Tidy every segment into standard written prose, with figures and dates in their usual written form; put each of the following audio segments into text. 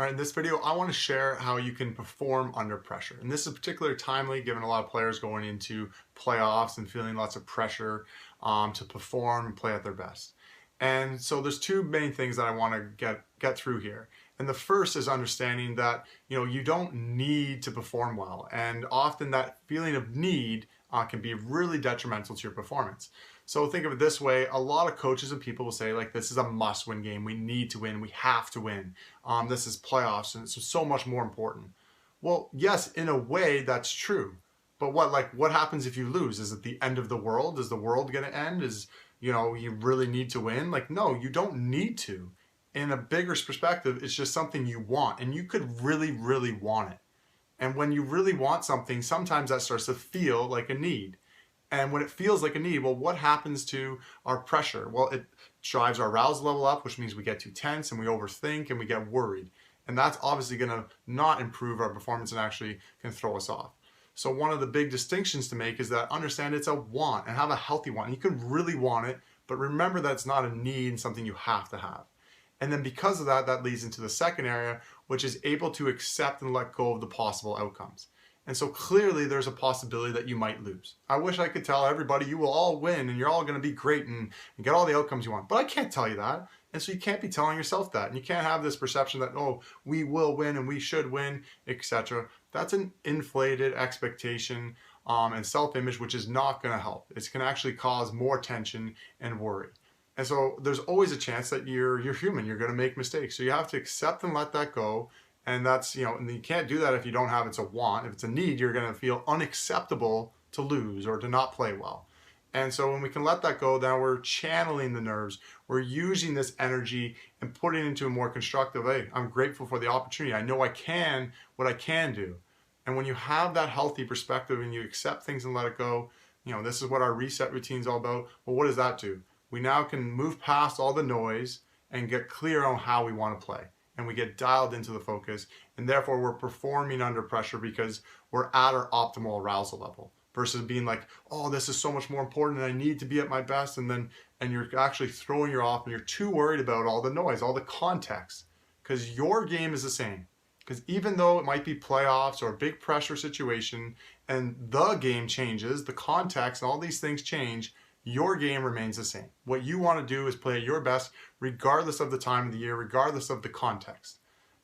All right, in this video, I want to share how you can perform under pressure. And this is particularly timely given a lot of players going into playoffs and feeling lots of pressure to perform and play at their best. And so there's two main things that I want to get through here. And the first is understanding that you don't need to perform well. And often that feeling of need can be really detrimental to your performance. So think of it this way, a lot of coaches and people will say like, this is a must-win game. We need to win. We have to win. This is playoffs and it's so much more important. Well, yes, in a way that's true. But what happens if you lose? Is it the end of the world? Is the world going to end? You really need to win? Like, no, you don't need to. In a bigger perspective, it's just something you want and you could really, really want it. And when you really want something, sometimes that starts to feel like a need. And when it feels like a need, well, what happens to our pressure? Well, it drives our arousal level up, which means we get too tense and we overthink and we get worried. And that's obviously going to not improve our performance and actually can throw us off. So one of the big distinctions to make is that understand it's a want and have a healthy want. You can really want it, but remember that it's not a need and something you have to have. And then because of that, that leads into the second area, which is able to accept and let go of the possible outcomes. And so clearly there's a possibility that you might lose. I wish I could tell everybody you will all win and you're all going to be great and get all the outcomes you want. But I can't tell you that. And so you can't be telling yourself that. And you can't have this perception that, oh, we will win and we should win, etc. That's an inflated expectation and self-image, which is not going to help. It's going to actually cause more tension and worry. And so there's always a chance that you're human. You're going to make mistakes. So you have to accept and let that go. And that's, and you can't do that if you don't have it's a want. If it's a need, you're going to feel unacceptable to lose or to not play well. And so when we can let that go, then we're channeling the nerves. We're using this energy and putting it into a more constructive, hey, I'm grateful for the opportunity. I know I can what I can do. And when you have that healthy perspective and you accept things and let it go, this is what our reset routine is all about. Well, what does that do? We now can move past all the noise and get clear on how we want to play. And we get dialed into the focus, and therefore we're performing under pressure because we're at our optimal arousal level versus being like, oh, this is so much more important and I need to be at my best, and you're actually throwing you off and you're too worried about all the noise, all the context, because your game is the same. Because even though it might be playoffs or a big pressure situation and the game changes, the context and all these things change, your game remains the same. What you want to do is play at your best regardless of the time of the year, regardless of the context.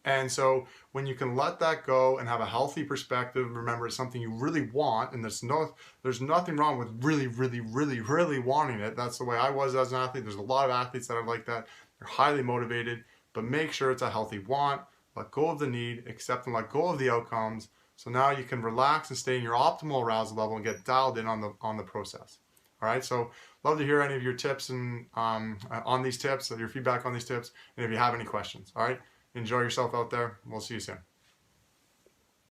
And so when you can let that go and have a healthy perspective, remember it's something you really want, and there's nothing wrong with really, really, really, really wanting it. That's the way I was as an athlete. There's a lot of athletes that are like that. They're highly motivated, but make sure it's a healthy want, let go of the need, accept and let go of the outcomes. So now you can relax and stay in your optimal arousal level and get dialed in on the process. All right, so love to hear any of your tips and on these tips, your feedback on these tips, and if you have any questions. All right, enjoy yourself out there. We'll see you soon.